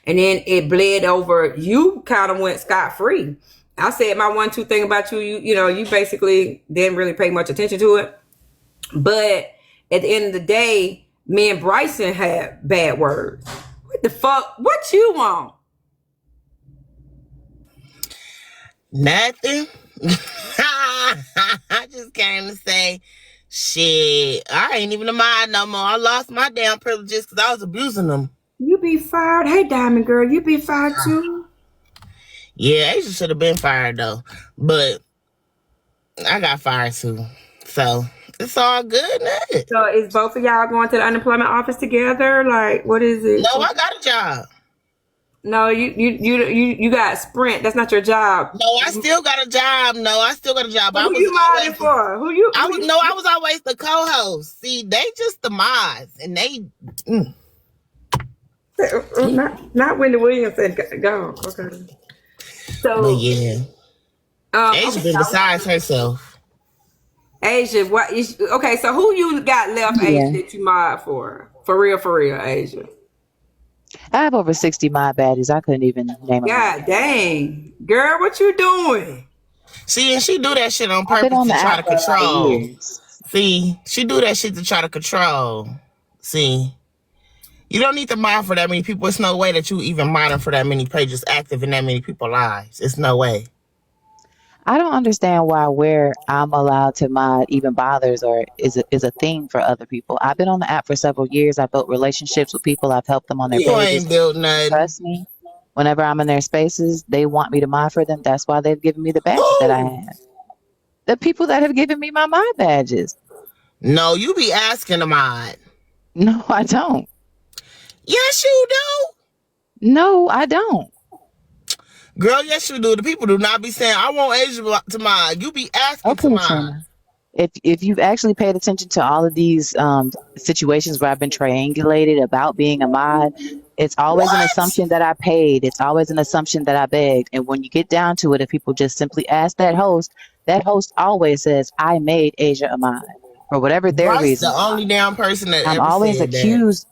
and then it bled over. You kind of went scot free. I said my 1-2 thing about you. You basically didn't really pay much attention to it. But at the end of the day, me and Bryson had bad words. What the fuck? What you want? Nothing. I just came to say, shit, I ain't even a mind no more. I lost my damn privileges because I was abusing them. You be fired. Hey, Diamond Girl, you be fired too? Yeah, Asia should have been fired though. But I got fired too. So it's all good now. So is both of y'all going to the unemployment office together? Like, what is it? No, I got a job. No, you got Sprint. That's not your job. No, I still got a job. Who you modding for? I was always the co-host. See, they just the mods, and they. Not Wendy Williams said go. Okay. So, but yeah, Asia been besides herself. Asia, what is okay? So who you got left, Asia, that you mod for? For real, Asia. I have over 60 mod baddies. I couldn't even name them. God dang, girl, what you doing? See, and she do that shit on purpose to try to control. See, she do that shit to try to control. See, you don't need to mod for that many people. It's no way that you even modding for that many pages active in that many people's lives. It's no way. I don't understand why where I'm allowed to mod even bothers or is a thing for other people. I've been on the app for several years. I've built relationships with people. I've helped them on their pages. You ain't built nothing. Trust me. Whenever I'm in their spaces, they want me to mod for them. That's why they've given me the badges that I have. The people that have given me my mod badges. No, you be asking to mod. No, I don't. Yes, you do. No, I don't. Girl, yes, you do. The people do not be saying, I want Asia to mod. You be asking to mod. Trina. If you've actually paid attention to all of these situations where I've been triangulated about being a mod, it's always an assumption that I paid. It's always an assumption that I begged. And when you get down to it, if people just simply ask that host always says, I made Asia a mod. For whatever their reason. The only damn person that I'm ever always said accused. That.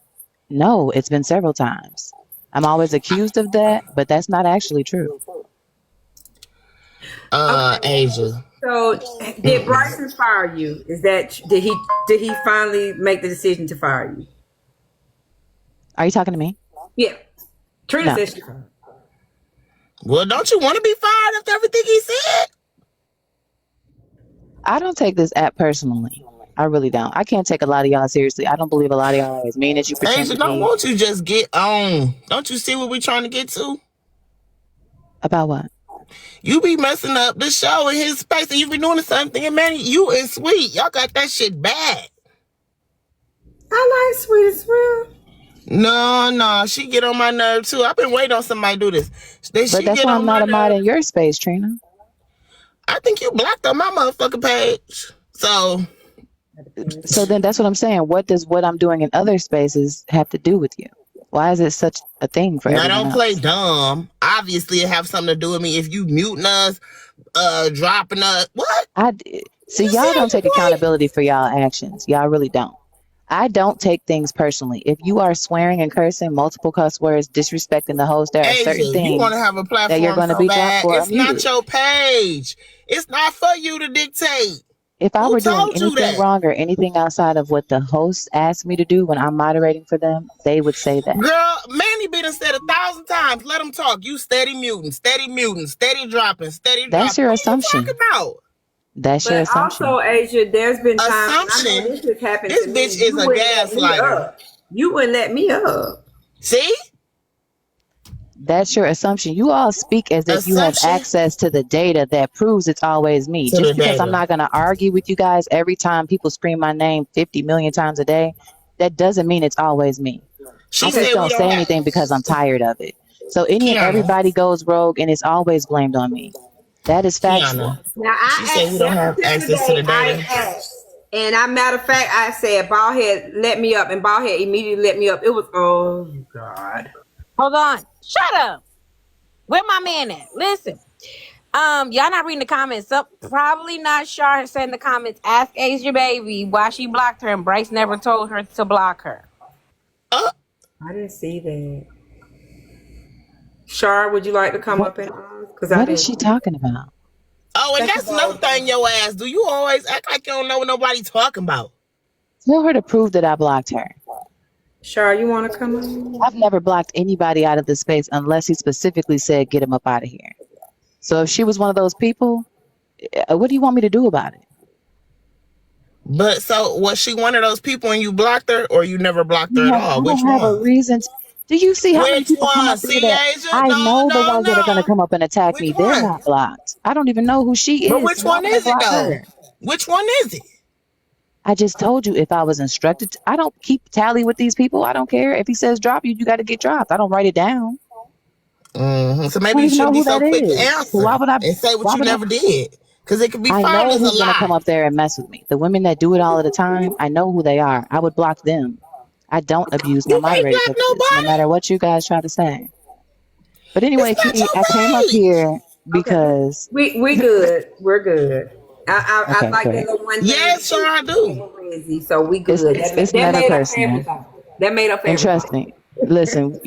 No, it's been several times. I'm always accused of that, but that's not actually true. Asia. So did Bryson fire you? Did he finally make the decision to fire you? Are you talking to me? Yeah. Trina said she fired. Well, don't you want to be fired after everything he said? I don't take this app personally. I really don't. I can't take a lot of y'all seriously. I don't believe a lot of y'all are as mean as you pretend Asia, to don't be. want you just get on. Don't you see what we're trying to get to? About what? You be messing up the show in his space, and you be doing the same thing. And Manny, you and Sweet, y'all got that shit bad. I like Sweet as well. No, she get on my nerve too. I've been waiting on somebody to do this. But that's why I'm not a mod in your space, Trina. I think you blocked on my motherfucking page. So then that's what I'm saying. What does what I'm doing in other spaces have to do with you? Why is it such a thing for everyone else? I don't play dumb. Obviously, it have something to do with me. If you muting us, dropping us, what? See, y'all don't take accountability for y'all actions. Y'all really don't. I don't take things personally. If you are swearing and cursing multiple cuss words, disrespecting the host, there are certain things you want to have a platform that you're going to be dropped for. It's not your page. It's not for you to dictate. If I were doing anything wrong or anything outside of what the host asked me to do when I'm moderating for them, they would say that. Girl, Manny been said 1,000 times, let them talk. You steady muting, steady dropping, steady dropping. That's your assumption. That's your assumption. Also, Asia, there's been times I know this has happened. This bitch is a gaslighter. You wouldn't let me up. See? That's your assumption. You all speak as if you have access to the data that proves it's always me. Just because I'm not going to argue with you guys every time people scream my name 50 million times a day, that doesn't mean it's always me. I just don't say anything because I'm tired of it. So everybody goes rogue and it's always blamed on me. That is factual. Now, she said we don't have access to the data. And matter of fact, I said, Baldhead, let me up. And Baldhead immediately let me up. It was, oh, God. Hold on. Shut up. Where my man at? Listen. Y'all not reading the comments. So, probably not Shar said in the comments, ask Asia Baby why she blocked her and Bryce never told her to block her. I didn't see that. Shar, would you like to come What, up and because I what is didn't. she talking about? Oh, and That's that's another about thing, your ass. Do you always act like you don't know what nobody's talking about? Tell her to prove that I blocked her. Shar, you want to come on? I've never blocked anybody out of the space unless he specifically said get him up out of here. So if she was one of those people, what do you want me to do about it? But so was she one of those people and you blocked her, or you never blocked her at all? I Which don't have a one? reason. Do you see how many Which people come one? up there See, that Asia? I No, know the no, ones that are going to no. come up and attack Which me? They're one? not blocked. I don't even know who she But is. which So why one would I is it block though? her? Which one is it? I just told you if I was instructed. I don't keep tally with these people. I don't care. If he says drop you, you got to get dropped. I don't write it down. So I maybe don't you even know shouldn't be who so that quick to is. So answer and say what why you would I? never did. Because it could be I filed know as a who's going to come lie. up there and mess with me. The women that do it all of the time, I know who they are. I would block them. I don't abuse my You ain't moderator blocked privileges, no nobody. matter what you guys try to say. But anyway, It's not Key, I came your up page. here Okay, because we good. We're good. I okay, like that great. little one thing Yes, sure I do. crazy, so we It's good. it's That meta made up for personal, everything. That made up for and everything. trust me. Listen,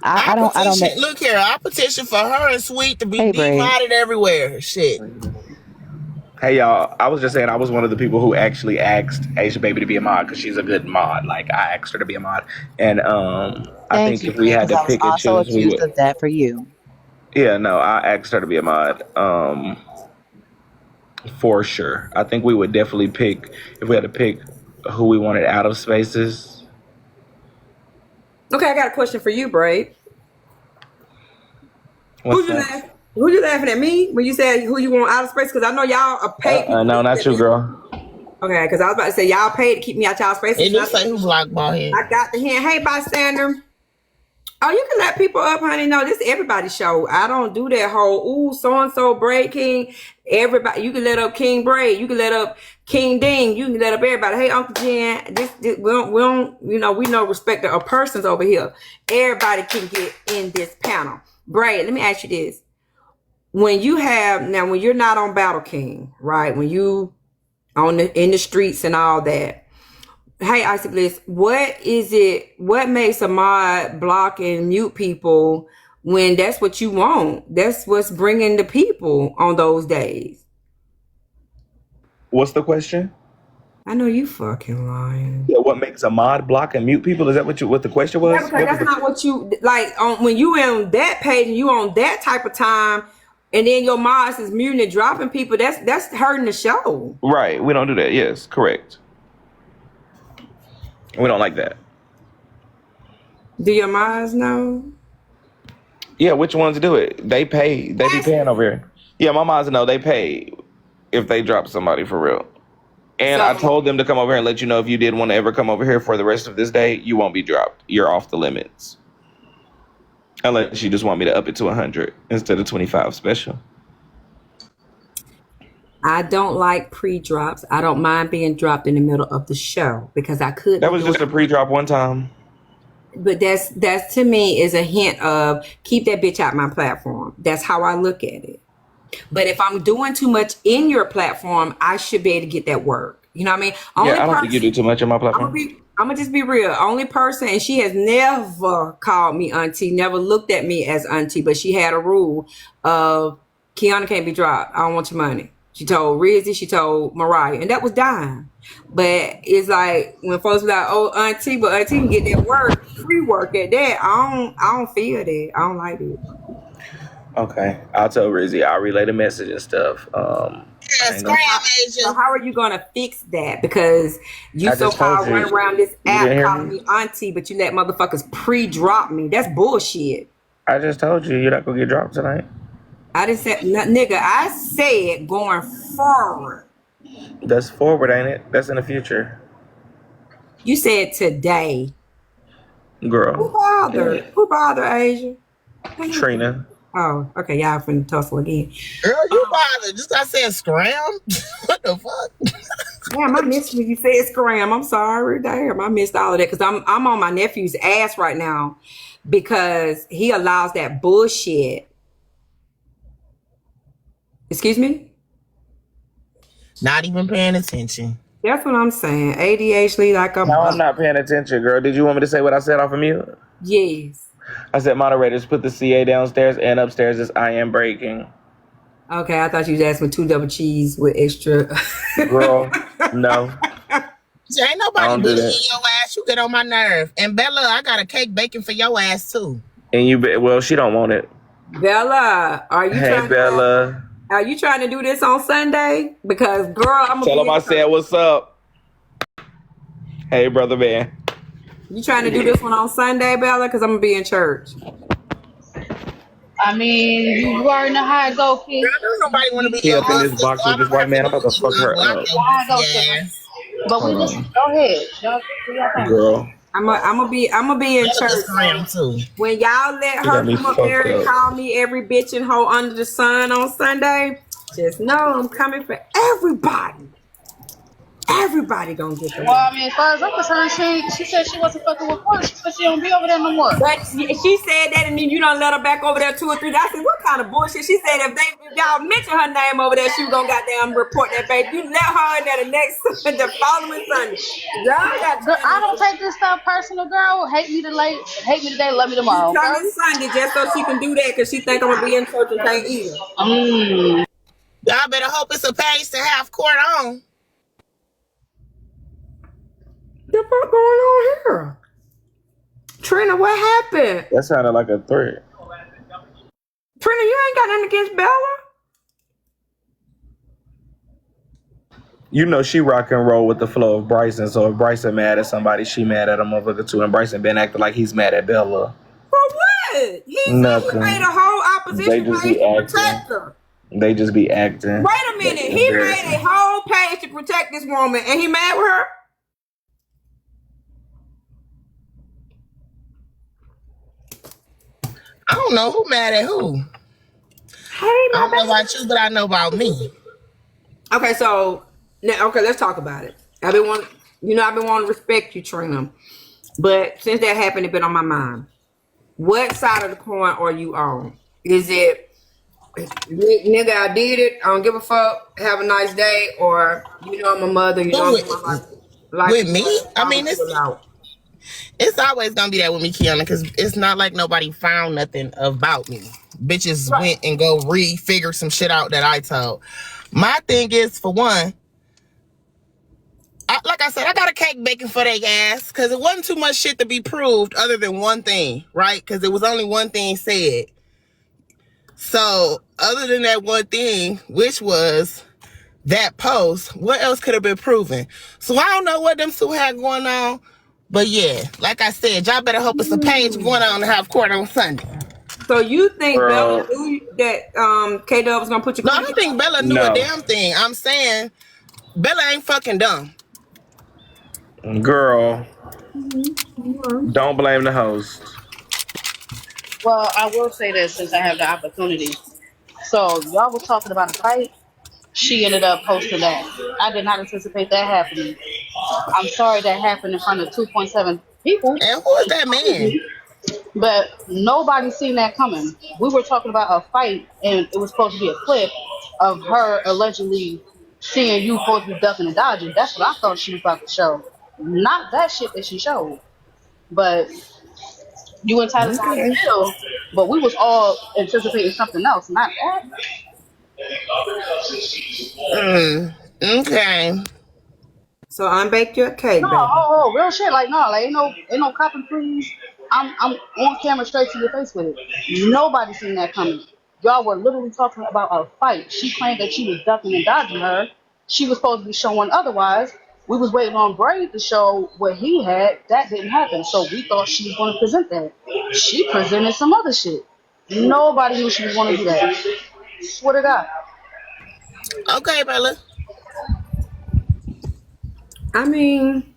I don't make. Look here, I petition for her and Sweet to be Hey, Braid. divided everywhere. Shit. Hey y'all, I was just saying I was one of the people who actually asked Asia Baby to be a mod because she's a good mod. Like I asked her to be a mod, and I Thank think you, if we Braid, had because to I was pick and also choose, we accused would. of that for you. Yeah, no, I asked her to be a mod. For sure. I think we would definitely pick if we had to pick who we wanted out of spaces. Okay, I got a question for you, Braid. What's that? Who you laughing at me when you said who you want out of space? Because I know y'all are paid. No, not you, girl. Okay, because I was about to say y'all paid to keep me out y'all space. It do say who blocked ball head. I got the hint. Hey, bystander. Oh, you can let people up, honey. No, this is everybody's show. I don't do that whole, ooh, so-and-so, Braid King. Everybody, you can let up King Braid. You can let up King Ding. You can let up everybody. Hey, Uncle Jen, this we don't, we know respect of persons over here. Everybody can get in this panel. Braid, let me ask you this. When you're not on Battle King, right? When you in the streets and all that, hey, Icy Bliss, what makes a mod block and mute people when that's what you want? That's what's bringing the people on those days. What's the question? I know you fucking lying. Yeah, what makes a mod block and mute people? Is that what the question was? Yeah, because that's not what you like when you on that page and you on that type of time, and then your mods is muting and dropping people. That's hurting the show. Right. We don't do that. Yes, correct. We don't like that. Do your mods know? Yeah, which ones do it? They pay. They be paying over here. Yeah, my moms know they pay if they drop somebody for real. And I told them to come over here and let you know if you did want to ever come over here for the rest of this day, you won't be dropped. You're off the limits. Unless you just want me to up it to 100 instead of 25 special. I don't like pre-drops. I don't mind being dropped in the middle of the show because I could. That was just a pre-drop one time. But that's to me is a hint of keep that bitch out my platform. That's how I look at it. But if I'm doing too much in your platform, I should be able to get that work. You know what I mean? I don't think you do too much on my platform. I'm gonna just be real. Only person, and she has never called me auntie, never looked at me as auntie, but she had a rule of Kiana can't be dropped. I don't want your money. She told Rizzy, she told Mariah, and that was dying. But it's like when folks be like, "Oh, auntie," but auntie can get that work, free work at that. I don't feel that. I don't like it. Okay, I'll tell Rizzy. I'll relay the message and stuff. Yes, So how are you gonna fix that? Because you so called run around this app calling me auntie, but you let motherfuckers pre-drop me. That's bullshit. I just told you you're not gonna get dropped tonight. I didn't say, nigga. I said going forward. That's forward, ain't it? That's in the future. You said today. Girl. Who bothered Asia? Trina. Oh, okay. Y'all finna tussle again. Girl, you bothered. Just I said scram. What the fuck? Damn, I missed when you said scram. I'm sorry. Damn, I missed all of that because I'm on my nephew's ass right now because he allows that bullshit. Excuse me? Not even paying attention. That's what I'm saying. ADHD like I'm. No, I'm not paying attention, girl. Did you want me to say what I said off of mute? Yes. I said, moderators, put the CA downstairs and upstairs is I am breaking. Okay, I thought you was asking 2 double cheese with extra. Girl, no. Ain't nobody bullying your ass. You get on my nerve. And Bella, I got a cake baking for your ass too. And well, she don't want it. Bella, are you trying to do this on Sunday? Because girl, I'm gonna tell him I said what's up. Hey, brother man. You trying to do this one on Sunday, Bella? Because I'm gonna be in church. I mean, you already know how it go, kid. Nobody want to be up in this box with this white man. I'm about to fuck her up. But we just go ahead. Girl. I'm gonna be in church. When y'all let her come up there and call me every bitch and hoe under the sun on Sunday, just know I'm coming for everybody. Everybody gonna get the Well, I mean, as far as I'm concerned, she said she wasn't fucking with her. She said she don't be over there no more. But she said that, and then you don't let her back over there 2 or 3. I said, what kind of bullshit? She said if y'all mention her name over there, she was gonna goddamn report that baby. You let her in there the following Sunday. Girl, I don't take this stuff personal, girl. Hate me today, love me tomorrow. She's coming Sunday just so she can do that because she think I'm gonna be in church and can't either. Y'all better hope it's a page to have court on. The fuck going on here? Trina, what happened? That sounded like a threat. Trina, you ain't got nothing against Bella? You know she rock and roll with the flow of Bryson, so if Bryson mad at somebody, she mad at a motherfucker too, and Bryson been acting like he's mad at Bella. For what? He made a whole opposition page to protect her. They just be acting. Wait a minute, he made a whole page to protect this woman, and he mad with her? I don't know who mad at who. I don't know about you, but I know about me. Okay, so let's talk about it. I've been wanting to respect you, Trina, but since that happened, it's been on my mind. What side of the coin are you on? Is it nigga, I did it, I don't give a fuck, have a nice day, or I'm a mother, with me? I mean, it's always gonna be that with me, Kiana, because it's not like nobody found nothing about me. Bitches went and go re-figure some shit out that I told. My thing is, for one, like I said, I got a cake baking for their ass because it wasn't too much shit to be proved other than one thing, right? Because it was only one thing said. So, other than that one thing, which was that post, what else could have been proven? So, I don't know what them two had going on. But yeah, like I said, y'all better hope it's a page going on to have court on Sunday. So you think Bella knew that K-Dub was gonna put you? No, I don't think Bella knew a damn thing. I'm saying Bella ain't fucking dumb. Girl, don't blame the host. Well, I will say this since I have the opportunity. So y'all was talking about a fight. She ended up posting that. I did not anticipate that happening. I'm sorry that happened in front of 2.7 people. And who is that man? But nobody seen that coming. We were talking about a fight, and it was supposed to be a clip of her allegedly seeing you supposed to be ducking and dodging. That's what I thought she was about to show. Not that shit that she showed. But you entitled to how you feel. But we was all anticipating something else, not that. Okay. So unbake your cake, no, baby. Real shit. Like ain't no copping, please. I'm on camera straight to your face with it. Nobody seen that coming. Y'all were literally talking about a fight. She claimed that she was ducking and dodging her. She was supposed to be showing otherwise. We was waiting on Brave to show what he had. That didn't happen. So we thought she was going to present that. She presented some other shit. Nobody knew she was going to do that. Swear to God. Okay, Bella. I mean,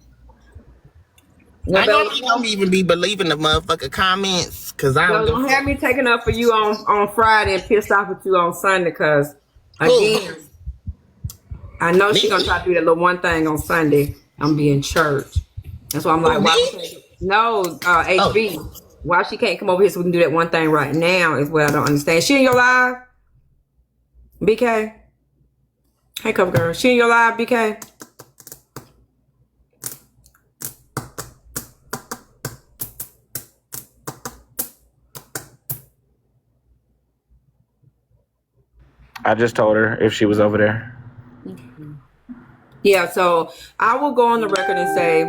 I normally don't even be believing the motherfucking comments because I don't have me taking up for you on Friday and pissed off at you on Sunday because again, I know she's gonna try to do that little one thing on Sunday. I'm be in church. That's why I'm like, HB. Why she can't come over here so we can do that one thing right now is what I don't understand. She in your live? BK? Hey, cover girl. She in your live, BK? I just told her if she was over there. Yeah, so I will go on the record and say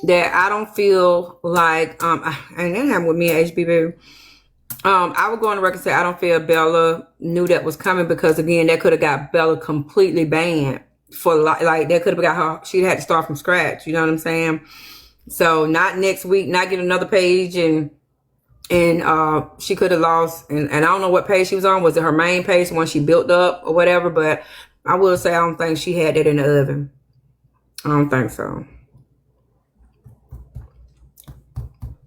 that I don't feel like and that happened with me and HB baby. I will go on the record and say I don't feel Bella knew that was coming, because again, that could have got Bella completely banned for like that could have got her. She'd had to start from scratch. You know what I'm saying? So not next week, not get another page and she could have lost. And I don't know what page she was on. Was it her main page, the one she built up or whatever? But I will say I don't think she had that in the oven. I don't think so.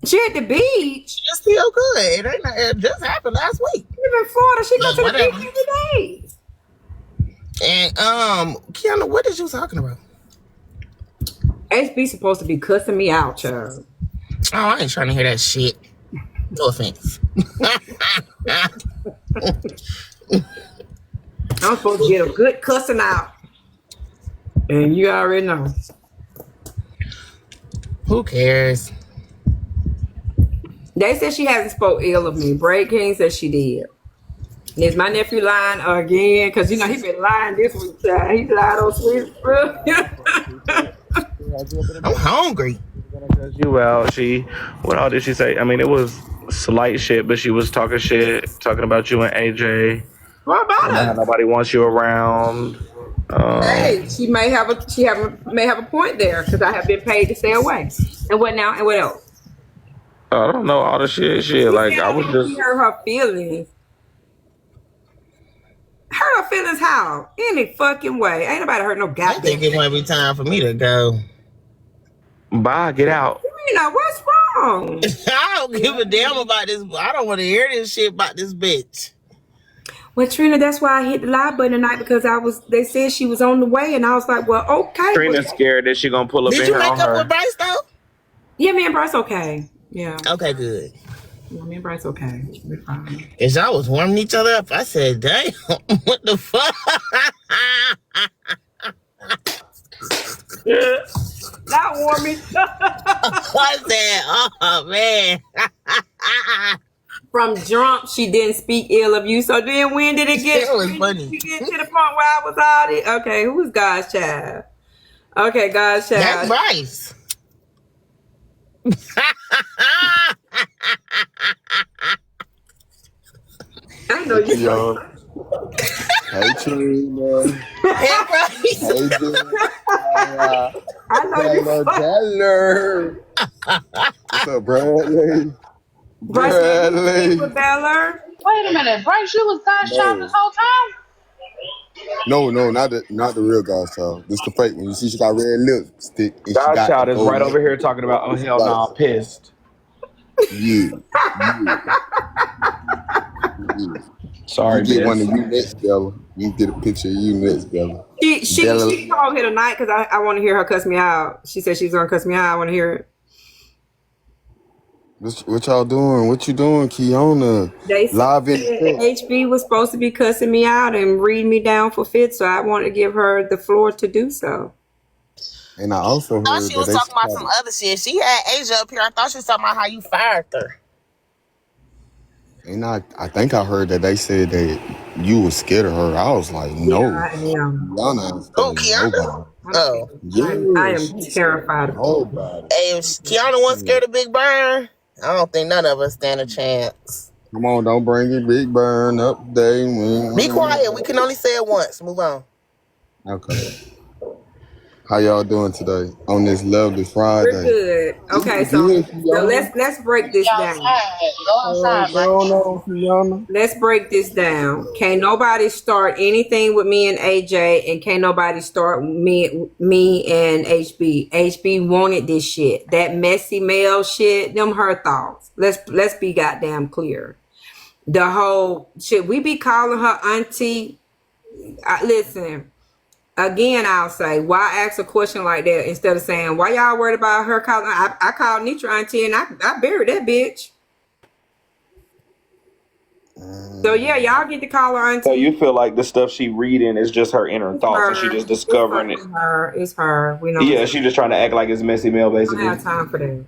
She at the beach. It's still good. It just happened last week. She live in Florida. She go to Whatever. the beach every day. And Kiana, what is you talking about? HB supposed to be cussing me out, child. Oh, I ain't trying to hear that shit. No offense. I'm supposed to get a good cussing out. And you already know. Who cares? They said she hasn't spoke ill of me. Braid King said she did. And is my nephew lying again? Because, you know, he been lying this week, child. He lied on sweet. I'm hungry. You out. What all did she say? I mean, it was slight shit, but she was talking shit, talking about you and AJ. What about her? Nobody wants you around. Hey, she may have a point there, because I have been paid to stay away. And what now? And what else? I don't know all the shit. Like I was just hurt her feelings. Hurt her feelings how? Any fucking way. Ain't nobody hurt no I goddamn. think it might be time for me to go. bye. Get out. You know what's wrong? I don't give a damn about this. I don't want to hear this shit about this bitch. Well, Trina, that's why I hit the live button tonight, because they said she was on the way, and I was like, well, okay. Trina's scared that she gonna pull up Did in you here make on up her. with Bryce though? Yeah, me and Bryce okay. Yeah. Okay, good. Yeah, me and Bryce okay. We're fine. As y'all was warming each other up, I said, damn, what the fuck? Not warming. I said, oh, man. From drunk, she didn't speak ill of you. So then when did it get? That was funny. You get to the point where I was all this? Okay, who's God's child? Okay, God's child. That's Bryce. I know you. Yo. Hey, Trina. Hey, Bryce. Hey, Dilla. I know you. Taylor. What's up, Bradley? Bryce, Bradley. with Bella. Wait a minute, Bryce, you was God's child this whole time? No, not the real God's child. This the fake one. You see, she got red lipstick. And God's child is right gold over here talking about, oh hell no, I'm pissed. Yeah. Sorry, You get one of bitch. you next, Bella. You get a picture of you next, Bella. She Bella. come over here tonight because I want to hear her cuss me out. She said she's gonna cuss me out. I want to hear it. What y'all doing? What you doing, Kiana? They Live in said HB was supposed to be cussing me out and reading me down for fit, so I wanted to give her the floor to do so. And I also heard I thought she was that talking about some other shit. She had Asia up here. I thought she was talking about how you fired her. And I think I heard that they said that you was scared of her. I was like, no. Yeah, I am. Kiana ain't Oh, scared of Kiana? nobody. Oh. Yeah, I am terrified of her. nobody. Hey, if Kiana wasn't scared of Big Burn, I don't think none of us stand a chance. Come on, don't bring it Big Burn up there. Be quiet. We can only say it once. Move on. Okay. How y'all doing today on this lovely Friday? We're good. Okay, so let's break this down. Go outside, Bryce. Let's break this down. Can't nobody start anything with me and AJ, and can't nobody start me and HB. HB wanted this shit. That messy male shit, them her thoughts. Let's be goddamn clear. The whole shit, we be calling her auntie. Listen, again, I'll say, why ask a question like that instead of saying, why y'all worried about her calling? I called Nitra auntie and I buried that bitch. So yeah, y'all get to call her auntie. So you feel like the stuff she reading is just her inner thoughts, and she just discovering it. It's her. We know. Yeah, she just trying to act like it's messy male, I basically. don't have time for that.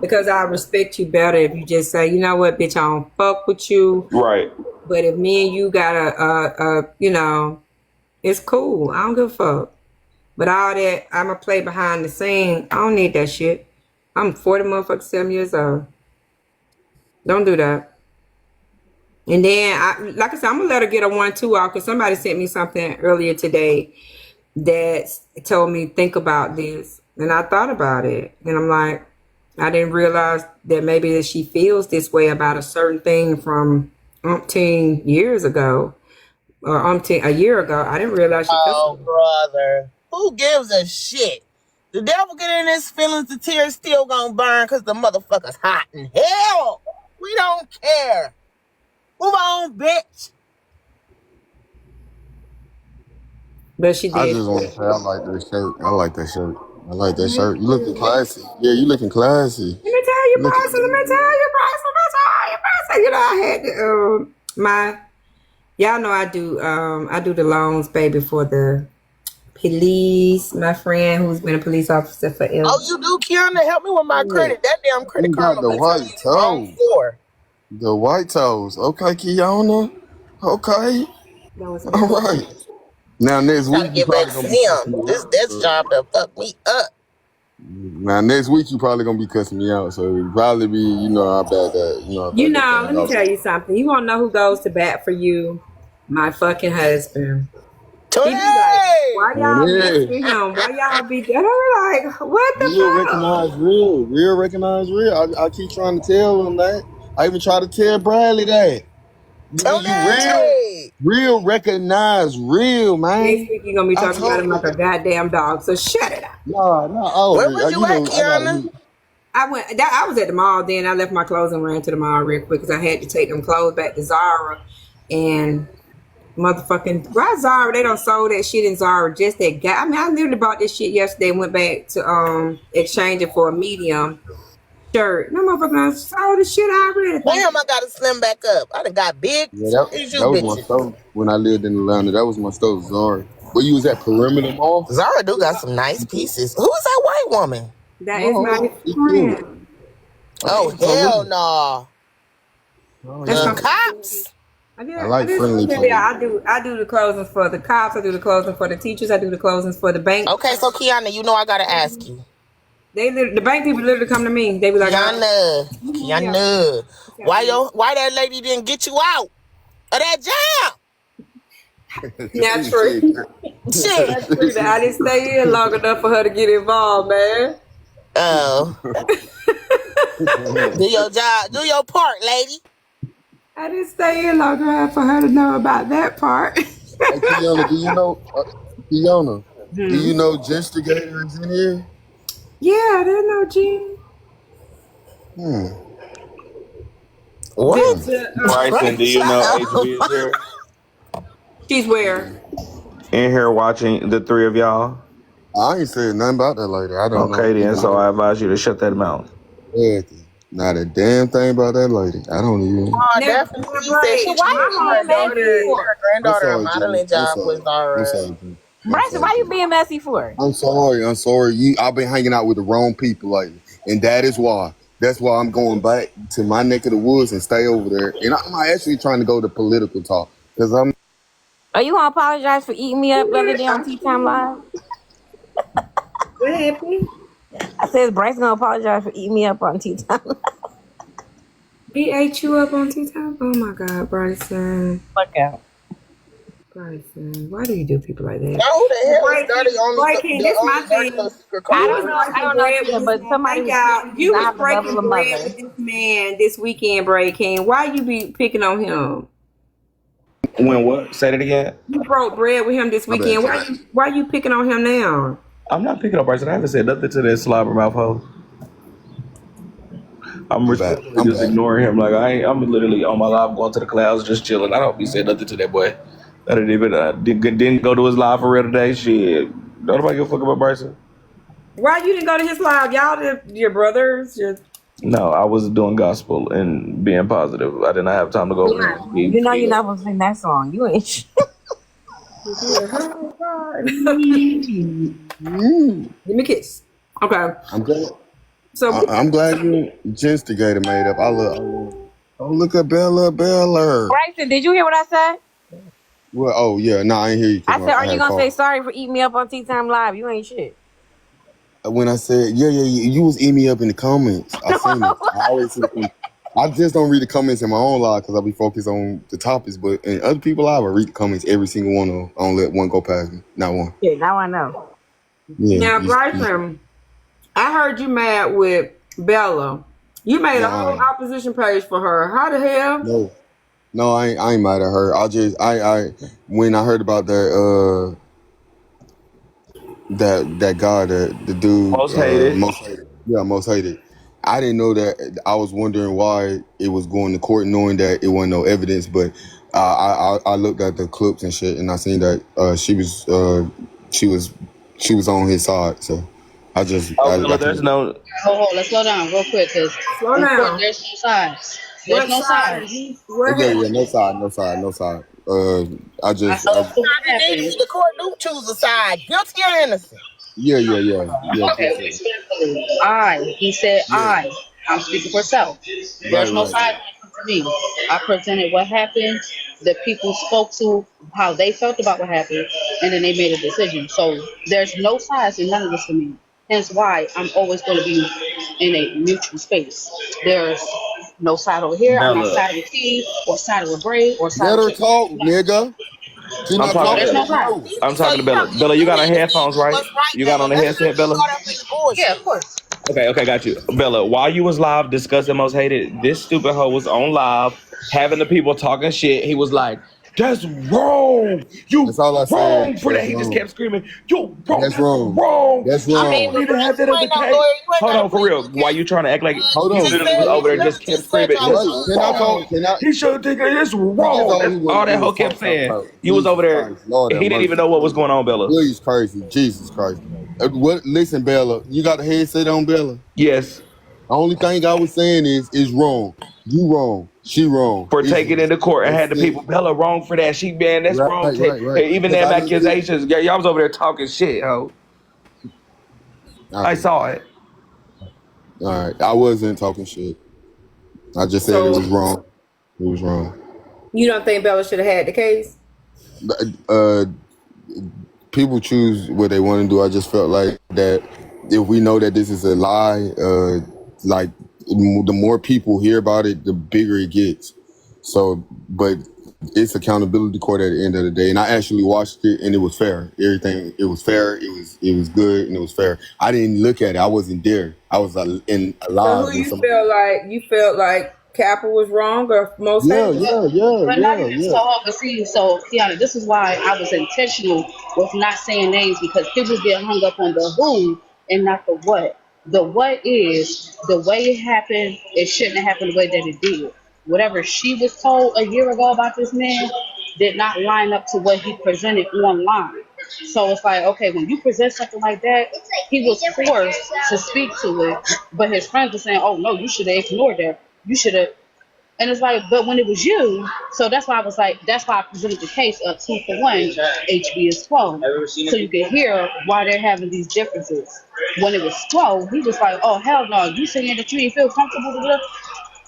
Because I respect you better if you just say, you know what, bitch, I don't fuck with you. Right. But if me and you got you know, it's cool. I don't give a fuck. But all that, I'ma play behind the scene. I don't need that shit. I'm 40 motherfucking 7 years old. Don't do that. And then, like I said, I'm gonna let her get a 1-2 off because somebody sent me something earlier today that told me think about this, and I thought about it, and I'm like, I didn't realize that maybe that she feels this way about a certain thing from umpteen years ago or umpteen a year ago. I didn't realize she Oh, felt. brother. Who gives a shit? The devil get in his feelings, the tears still gonna burn because the motherfucker's hot in hell. We don't care. Move on, bitch. But she I did. just want to say I like that shirt. I like that shirt. I like that shirt. You looking classy. Yeah, you looking classy. Let me tell you, You looking. Bryson. Let me tell you, Bryson. Let me tell you, Bryson. You know, I had my. Y'all know I do the loans, baby, for the police. My friend who's been a police officer forever. Oh, you do, Kiana? Help me with my Yeah. credit. That damn credit You card got the number tell me white it's wrong toes. for. The white toes. Okay, Kiana. Okay. That was All right. Now next Gotta week you get back probably to gonna be cussing him. me This out. job done fucked me up. Now next week you probably gonna be cussing me out. So it probably be, you know, how bad You know, that let thing me off. tell you something. You want to know who goes to bat for you? My fucking husband. He be like, why y'all mess Yeah. with him? Why y'all be dead? I'm like, what the Real fuck? recognize real. Real recognize real. I keep trying to tell him that. I even try to tell Bradley that. You real recognize real, Next man. week you're gonna be I talking about told him like a goddamn dog. So shut it up. no. Oh, Where was you you at, know, I gotta Kiana? meet. I was at the mall then. I left my clothes and ran to the mall real quick because I had to take them clothes back to Zara. And motherfucking why Zara? They don't sold that shit in Zara. Just that guy. I mean, I literally bought this shit yesterday and went back to exchange it for a medium shirt. No motherfucker sold the shit already. Damn, I gotta slim back up. I done got big. Yeah, As that you was my bitches. store when I lived in Atlanta. That was my store, Zara. Where you was at Perimeter Mall? Zara do got some nice pieces. Who's that white woman? That is my Oh, she cute. friend. Oh, Okay, hell police. no. Oh That's yeah. my The cops? I like friendly police. yeah, I do the closings for the cops, I do the closings for the teachers, I do the closings for the bank. Okay, so Kiana, you know I gotta ask you. The bank people literally come to me. They be like, Kiana, why that lady didn't get you out of that jam? Not true. Shit. That's true. I didn't stay in long enough for her to get involved, man. Oh. Do your job. Do your part, lady. I didn't stay in long enough for her to know about that part. Hey, Kiana, do you know? Kiana, do you know Gestigator is in here? Yeah, I didn't know, Gene. What? Bryson, do you know HB is here? She's where? In here watching the three of y'all? I ain't said nothing about that lady. I don't know. Okay, then. So I advise you to shut that mouth. Not a damn thing about that lady. I don't even. Oh, definitely. She said she her granddaughter a modeling job with Zara. I'm sorry, Jim. Bryson, why you being messy for? I'm sorry. I've been hanging out with the wrong people lately, and that is why. That's why I'm going back to my neck of the woods and stay over there. And I'm actually trying to go to political talk because I'm. Are you gonna apologize for eating me up the other day on Tea Time Live? What happened? I said Bryson gonna apologize for eating me up on Tea Time Live. He ate you up on TikTok? Oh my God, Bryson. Fuck out. Bryson, why do you do people like that? Now who the hell is dirty Breaking, this my thing. I don't know if you, but somebody was you was not the level breaking of bread mother. with this man this weekend, Break King. Why you be picking on him? When what? Say that again. You broke bread with him this weekend. Why you picking on him now? I'm not picking up Bryson. I haven't said nothing to that slobbermouth hoe. I'm respectfully just ignoring him. Like I'm literally on my live going to the clouds, just chilling. I don't be saying nothing to that boy. I didn't even didn't go to his live for real today. Shit, don't nobody give a fuck about Bryson. Why you didn't go to his live? Y'all, your brothers, No, I was doing gospel and being positive. I did not have time to go. You know you're not supposed to sing that song. You ain't. Give me a kiss. Okay. I'm glad. So I'm glad you Gestigator made up. I love. Oh, look at Bella. Bryson, did you hear what I said? Well, oh yeah, no, I ain't hear you I because said, I are had you a gonna say call. sorry for eating me up on Tea Time Live? You ain't shit. When I said yeah, you was eating me up in the comments. I seen it. I always see the comments. I just don't read the comments in my own live because I be focused on the topics. But in other people live, I read the comments every single one of them. I don't let one go past me. Not one. Yeah, now I know. Yeah. Now, Bryson, I heard you mad with Bella. You made a whole Nah. opposition page for her. How the hell? No, I ain't mad at her. I when I heard about that that guy, the dude, Most hated. most hated. I didn't know that. I was wondering why it was going to court, knowing that it wasn't no evidence. But I looked at the clips and shit, and I seen that she was on his side. So I just Oh, Bella, there's no. Hold, let's slow down real quick, because Slow in court down. there's no sides. There's What no side? sides. What yeah, happened? no side. I I just know what Niggas, happened. the court do choose a side. Guilty or innocent. yeah. Okay, respectfully. He said Yeah. I'm speaking for self. There's no Right. side to me. I presented what happened. The people spoke to how they felt about what happened, and then they made a decision. So there's no sides in none of this for me. Hence why I'm always going to be in a neutral space. There's no side over here. I'm not Bella, siding with T or siding with Bray or Let siding her with talk, nigga. She I'm not no. talking There's talking. no to. Let her side. go. I'm So talking to you Bella. Bella, you you got on niggas headphones, think right? what's right, You got on Bella. the Let's not headset, get Bella. caught up in the bullshit. Yeah, of course. Okay, got you. Bella, while you was live discussing most hated, this stupid hoe was on live having the people talking shit. He was like, that's wrong. That's You all I said. wrong for that. That's He just wrong. kept screaming, you wrong, That's that's wrong. wrong. That's I You mean, don't wrong. but even have Bryson, that you as a ain't no case. lawyer. You ain't Hold gotta on, for plead real. the Why case. you trying to act like Hold you on. Just literally was said over there you just kept just said screaming, y'all it's was Right. Can I wrong. talk? wrong. Can I? He should think it's That's wrong. all That's he all that was hoe kept talking saying. about. You was Jesus over there. Christ. Lord He have didn't even mercy. know what was going on, Bella. Please, crazy. Jesus Christ. Listen, Bella. You got a headset on, Bella? Yes. The only thing I was saying is wrong. You wrong. She wrong. For It's taking it into court and that's had the it. people Bella wrong for that. She man, that's wrong. Right. Even Because them I didn't see. accusations, y'all was over there talking shit, ho. I Okay. saw it. All right. I wasn't talking shit. I just said it So was wrong. It was wrong. you don't think Bella should have had the case? Uh, people choose what they want to do. I just felt like that if we know that this is a lie, like the more people hear about it, the bigger it gets. So, but it's accountability court at the end of the day. And I actually watched it, and it was fair. Everything, it was fair. It was good, and it was fair. I didn't look at it. I wasn't there. I was in So alive who when you somebody. feel like Kappa was wrong or most hated? But not even so hard. But see, so Kiana, this is why I was intentional with not saying names, because people get hung up on the who and not the what. The what is the way it happened. It shouldn't have happened the way that it did. Whatever she was told a year ago about this man did not line up to what he presented online. So it's like, okay, when you present something like that, he was forced to speak to it, but his friends were saying, "Oh no, you should have ignored that. You should have." And it's like, but when it was you, so that's why I was like, that's why I presented the case of 2-for-1, HB is 12. So you can hear why they're having these differences. When it was 12, he was like, oh, hell no, you saying that you didn't feel comfortable with it?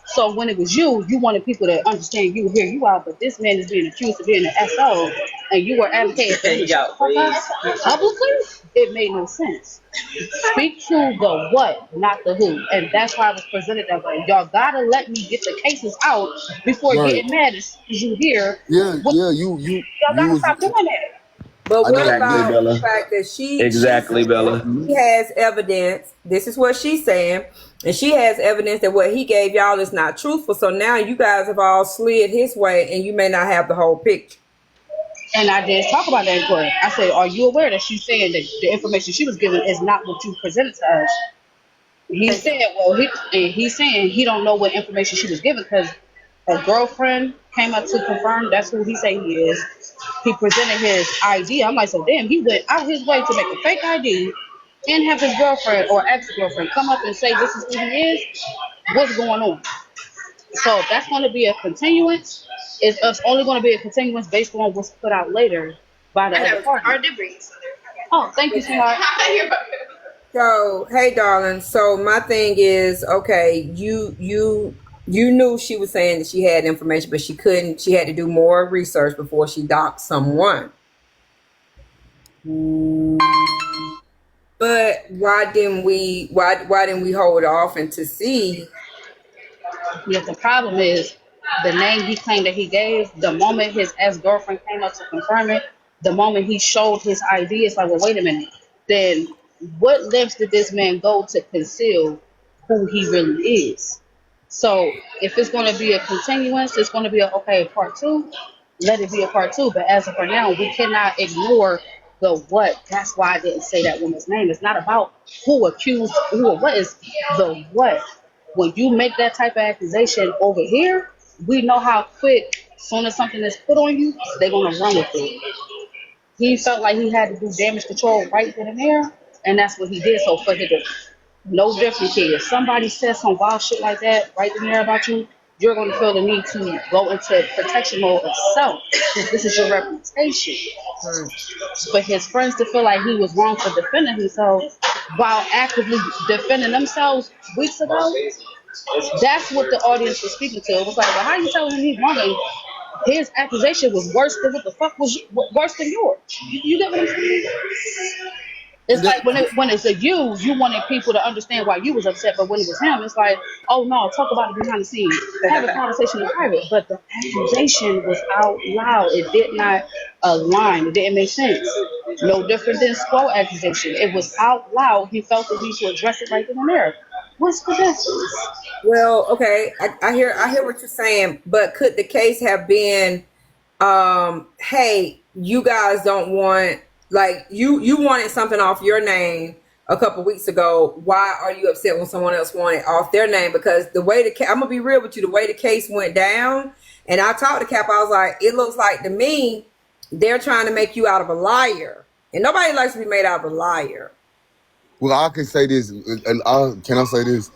So when it was you, you wanted people to understand you, hear you out, but this man is being accused of being an SO, and you were advocating for him to shut the fuck up publicly? It made no sense. Speak to the what, not the who. And that's why I was presented that way. Y'all gotta let me get the cases out before Right. getting mad as soon as you hear. Yeah. What, y'all You gotta was. stop doing that. But I what know. Exactly, about the Bella. fact that she Exactly, Bella. has evidence? This is what she's saying, and she has evidence that what he gave y'all is not truthful. So now you guys have all slid his way, and you may not have the whole picture. And I did talk about that in court. I said, are you aware that she's saying that the information she was given is not what you presented to us? He said, well, he's saying he don't know what information she was given because a girlfriend came up to confirm that's who he say he is. He presented his ID. I'm like, so damn, he went out his way to make a fake ID and have his girlfriend or ex-girlfriend come up and say this is who he is. What's going on? So that's going to be a continuance. It's only going to be a continuance based on what's put out later by the other party. Oh, thank you, sweetheart. So, hey, darling. So my thing is, okay, you you knew she was saying that she had information, but she couldn't. She had to do more research before she docked someone. But why didn't we hold off and to see? Yeah, the problem is the name he claimed that he gave, the moment his ex-girlfriend came up to confirm it, the moment he showed his ID, it's like, well, wait a minute. Then what lengths did this man go to conceal who he really is? So if it's going to be a continuance, it's going to be part two. Let it be a part two. But as of for now, we cannot ignore the what. That's why I didn't say that woman's name. It's not about who accused who or what, is the what. When you make that type of accusation over here, we know how quick, as soon as something is put on you, they're going to run with it. He felt like he had to do damage control right then and there, and that's what he did. So for him to no different here. If somebody says some wild shit like that right in there about you, you're going to feel the need to go into protection mode of self, because this is your reputation. For his friends to feel like he was wrong for defending himself while actively defending themselves weeks ago, that's what the audience was speaking to. It was like, well, how you telling him he's wrong? And his accusation was worse than what the fuck was worse than yours. You get what I'm saying? It's like when it's you wanted people to understand why you was upset, but when it was him, it's like, oh no, talk about it behind the scenes, have a conversation in private. But the accusation was out loud. It did not align. It didn't make sense. No different than Squall accusation. It was out loud. He felt the need to address it right then and there. What's the difference? Well, okay, I hear what you're saying, but could the case have been, hey, you guys don't want, like, you wanted something off your name a couple weeks ago. Why are you upset when someone else wanted off their name? Because the way I'm gonna be real with you, the way the case went down, and I talked to Cap, I was like, it looks like to me they're trying to make you out of a liar, and nobody likes to be made out of a liar. Well, I can say this, and can I say this?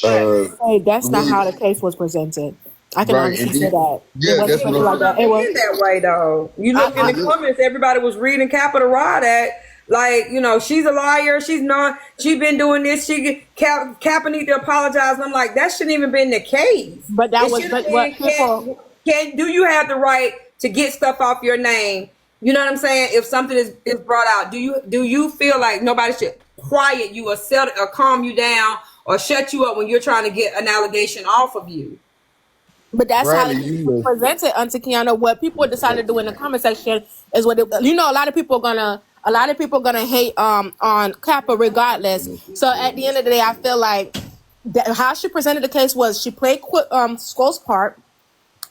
That's not how the case was presented. I can honestly say that. Yeah, that's what like that. It was that way though. You look in the comments, everybody was reading Capital Rod at, like, you know, she's a liar. She's been doing this. Kappa need to apologize. And I'm like, that shouldn't even been the case. But that was what people. Do you have the right to get stuff off your name? You know what I'm saying? If something is brought out, do you feel like nobody should quiet you or calm you down or shut you up when you're trying to get an allegation off of you? But that's Bradley, how you presented unto Kiana. What people decided to do in the comment section is what a lot of people are gonna hate on Kappa regardless. So at the end of the day, I feel like how she presented the case was she played Squall's part,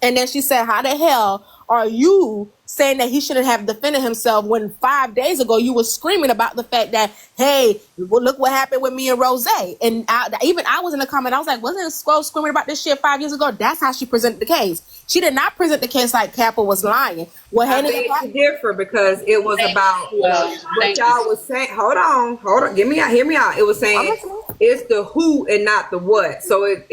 and then she said, "How the hell are you saying that he shouldn't have defended himself when 5 days ago you were screaming about the fact that, hey, well, look what happened with me and Rose?" And I was in the comment. I was like, wasn't Squall screaming about this shit 5 years ago? That's how she presented the case. She did not present the case like Kappa was lying. I think it's different because it was about what y'all was saying. Hold on. Hear me out. It was saying it's the who and not the what. So it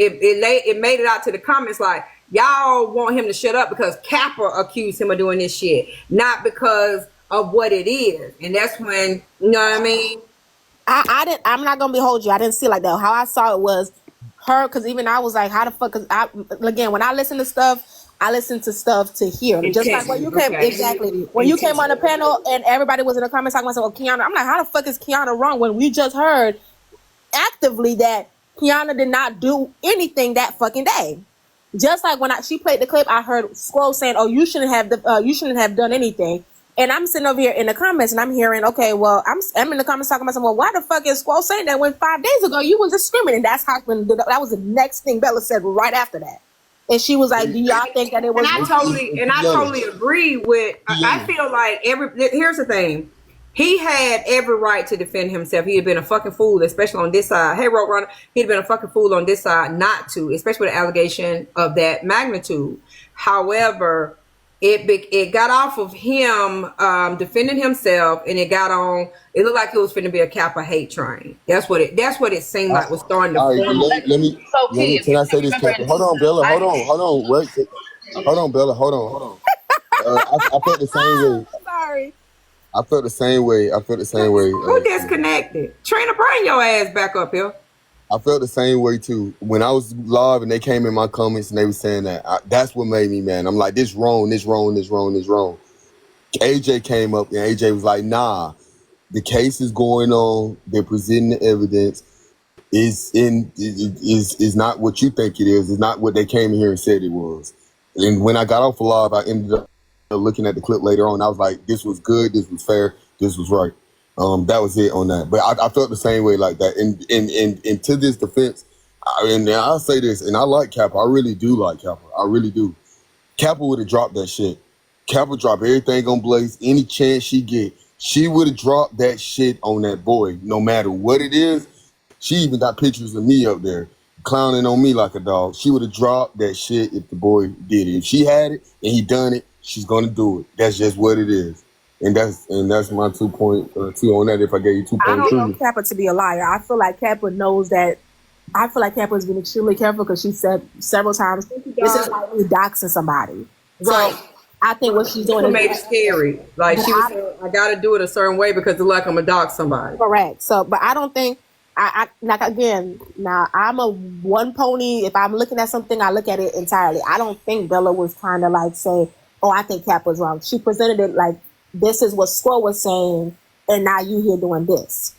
made it out to the comments like, y'all want him to shut up because Kappa accused him of doing this shit, not because of what it is. And that's when, you know what I mean? I'm not gonna behold you. I didn't see it like that. How I saw it was her, because even I was like, how the fuck? Because again, when I listen to stuff, I listen to stuff to hear. Just like when you came, exactly. When you came on the panel and everybody was in the comments talking about, Kiana, I'm like, how the fuck is Kiana wrong when we just heard actively that Kiana did not do anything that fucking day? Just like when she played the clip, I heard Squall saying, "Oh, you shouldn't have done anything." And I'm sitting over here in the comments, and I'm hearing, okay, well, I'm in the comments talking about, well, why the fuck is Squall saying that when 5 days ago you was just screaming? And that's how that was the next thing Bella said right after that. And she was like, "Do y'all think that it was?" And I totally agree with. I feel like here's the thing. He had every right to defend himself. He had been a fucking fool, especially on this side. Hey, Roadrunner, he'd been a fucking fool on this side not to, especially with an allegation of that magnitude. However, it got off of him defending himself, and it got on. It looked like it was finna be a Kappa hate train. That's what it seemed like was starting to form. Let me. Can I say this, Kappa? Hold on, Bella. Hold on. Wait. Hold on, Bella. Hold on. I felt the same way. Sorry. I felt the same way. Who disconnected? Trina, bring your ass back up here. I felt the same way too. When I was live and they came in my comments and they were saying that, that's what made me mad. I'm like, this wrong, this wrong, this wrong, this wrong. AJ came up and AJ was like, nah, the case is going on. They're presenting the evidence. Is not what you think it is. It's not what they came in here and said it was. And when I got off of live, I ended up looking at the clip later on. I was like, this was good. This was fair. This was right. That was it on that. But I felt the same way like that. And to this defense, and I'll say this, and I like Kappa. I really do like Kappa. I really do. Kappa would have dropped that shit. Kappa dropped everything on Blaze. Any chance she get, she would have dropped that shit on that boy, no matter what it is. She even got pictures of me up there clowning on me like a dog. She would have dropped that shit if the boy did it. If she had it and he done it, she's gonna do it. That's just what it is. And that's my 2.2 on that. If I gave you 2.3, I don't know Kappa to be a liar. I feel like Kappa knows that. I feel like Kappa has been extremely careful because she said several times, "This is like me doxing somebody." Right. So I think what she's doing made it scary. Like she was saying, I got to do it a certain way because it's like I'm a dox somebody. Correct. So, but I don't think. I like again. Now I'm a one pony. If I'm looking at something, I look at it entirely. I don't think Bella was trying to like say, "Oh, I think Cap was wrong." She presented it like this is what Squirrel was saying, and now you here doing this.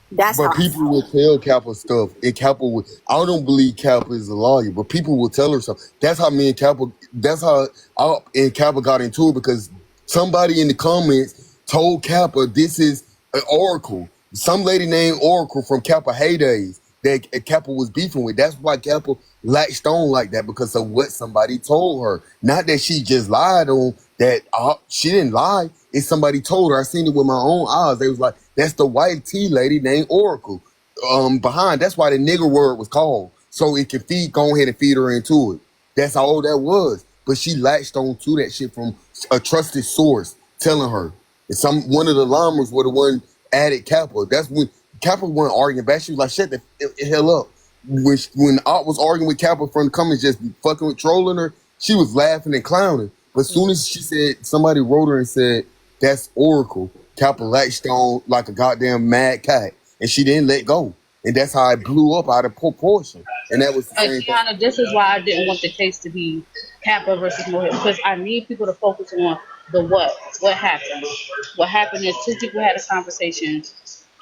That's but how people will tell Kappa stuff. And Kappa would. I don't believe Kappa is a lawyer, but people will tell her stuff. That's how me and Kappa. That's how I and Kappa got into it because somebody in the comments told Kappa this is an oracle. Some lady named Oracle from Kappa heydays that Kappa was beefing with. That's why Kappa latched on like that because of what somebody told her. Not that she just lied on that. She didn't lie. It's somebody told her. I seen it with my own eyes. They was like, that's the white tea lady named Oracle. Behind. That's why the nigger word was called. So it can go ahead and feed her into it. That's all that was. But she latched on to that shit from a trusted source telling her. And one of the llamas were the one added Kappa. That's when Kappa wasn't arguing back. She was like, shut the hell up. When Art was arguing with Kappa from the comments, just fucking with trolling her, she was laughing and clowning. But as soon as she said, somebody wrote her and said, that's Oracle, Kappa latched on like a goddamn mad cat. And she didn't let go. And that's how it blew up out of proportion. And that was the same thing. This is why I didn't want the case to be Kappa versus Mohit, because I need people to focus on the what. What happened? What happened is two people had a conversation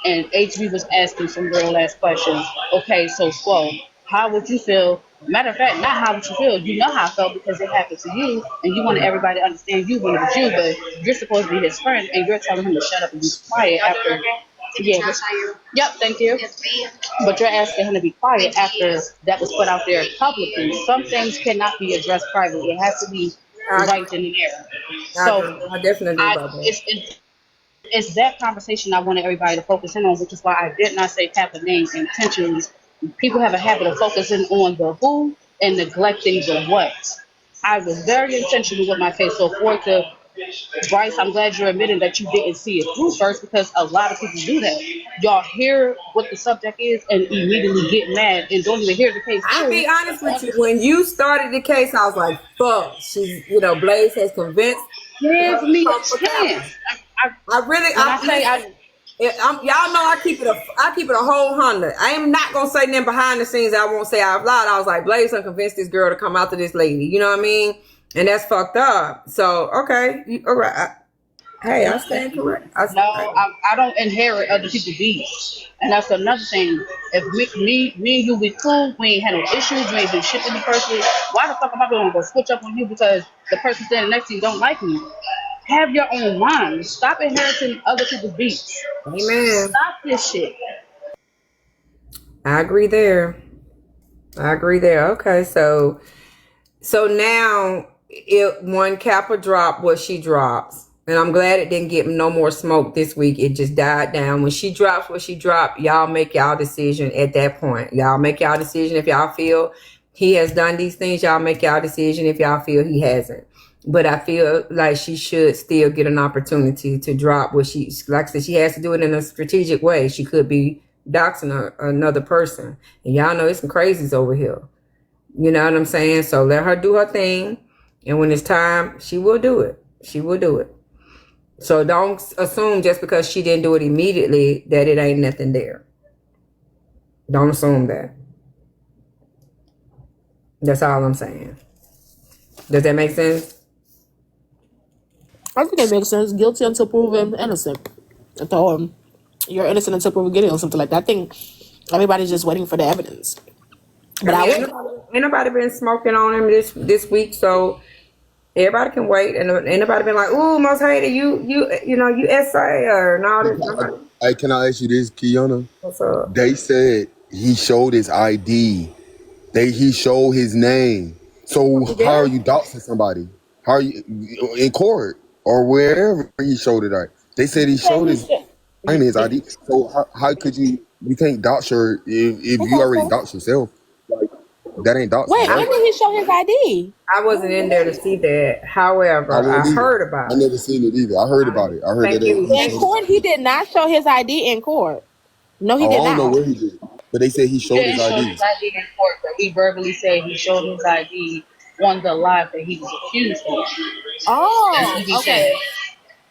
and HB was asking some real ass questions. Okay, so Flo, how would you feel? Matter of fact, not how would you feel. You know how I felt because it happened to you and you wanted everybody to understand you when it was you, but you're supposed to be his friend and you're telling him to shut up and be quiet after. Yeah. Yep, thank you. But you're asking him to be quiet after that was put out there publicly. Some things cannot be addressed privately. It has to be right in the air. So I definitely do. It's that conversation I wanted everybody to focus in on, which is why I did not say Kappa names intentionally. People have a habit of focusing on the who and neglecting the what. I was very intentional with my case. So for it to Bryce, I'm glad you're admitting that you didn't see it through first, because a lot of people do that. Y'all hear what the subject is and immediately get mad and don't even hear the case. I'll be honest with you. When you started the case, I was like, fuck. Blaze has convinced. Give me a chance. Y'all know I keep it a whole 100. I am not gonna say nothing behind the scenes I won't say out loud. I was like, Blaze done convinced this girl to come out to this lady. You know what I mean? And that's fucked up. So, okay. All right. Hey, I stand correct. I don't inherit other people's beats. And that's another thing. If me and you be cool, we ain't had no issues, we ain't been shit in the first place, why the fuck am I going to switch up on you because the person standing next to you don't like me? Have your own mind. Stop inheriting other people's beats. Amen. Stop this shit. I agree there. Okay, so now when Kappa dropped what she drops, and I'm glad it didn't get no more smoke this week. It just died down. When she drops what she dropped, y'all make y'all decision at that point. Y'all make y'all decision if y'all feel he has done these things. Y'all make y'all decision if y'all feel he hasn't. But I feel like she should still get an opportunity to drop what like I said, she has to do it in a strategic way. She could be doxing another person. And y'all know it's some crazies over here. You know what I'm saying? So let her do her thing. And when it's time, she will do it. So don't assume just because she didn't do it immediately that it ain't nothing there. Don't assume that. That's all I'm saying. Does that make sense? I think it makes sense. Guilty until proven innocent. So you're innocent until proven guilty or something like that. I think everybody's just waiting for the evidence. But ain't nobody been smoking on him this week, so everybody can wait. And ain't nobody been like, "Ooh, most hated, you SA or no." Hey, can I ask you this, Kiana? What's up? They said he showed his ID. He showed his name. So how are you doxing somebody? How are you in court or wherever he showed it at? They said he showed his name and his ID. So how could you can't dox her if you already doxed yourself? Like that ain't doxing. Wait, when did he show his ID? I wasn't in there to see that. However, I heard about it. I never seen it either. I heard about it. I heard that in court he did not show his ID in court. No, he did not. I don't know where he did. But they said he showed his ID. He showed his ID in court, but he verbally said he showed his ID on the live that he was accused of. Oh, that's what he said.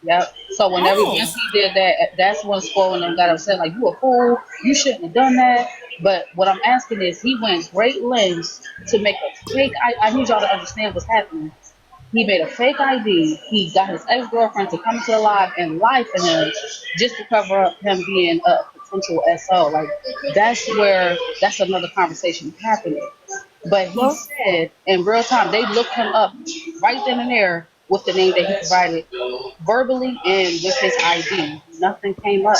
Yep. So whenever once he did that, that's when Spo and them got upset, like, you a fool, you shouldn't have done that. But what I'm asking is, he went great lengths to make a fake. I need y'all to understand what's happening. He made a fake ID. He got his ex-girlfriend to come to the live and lie for him just to cover up him being a potential SO. Like, that's another conversation happening. But he said in real time, they looked him up right then and there with the name that he provided verbally and with his ID. Nothing came up.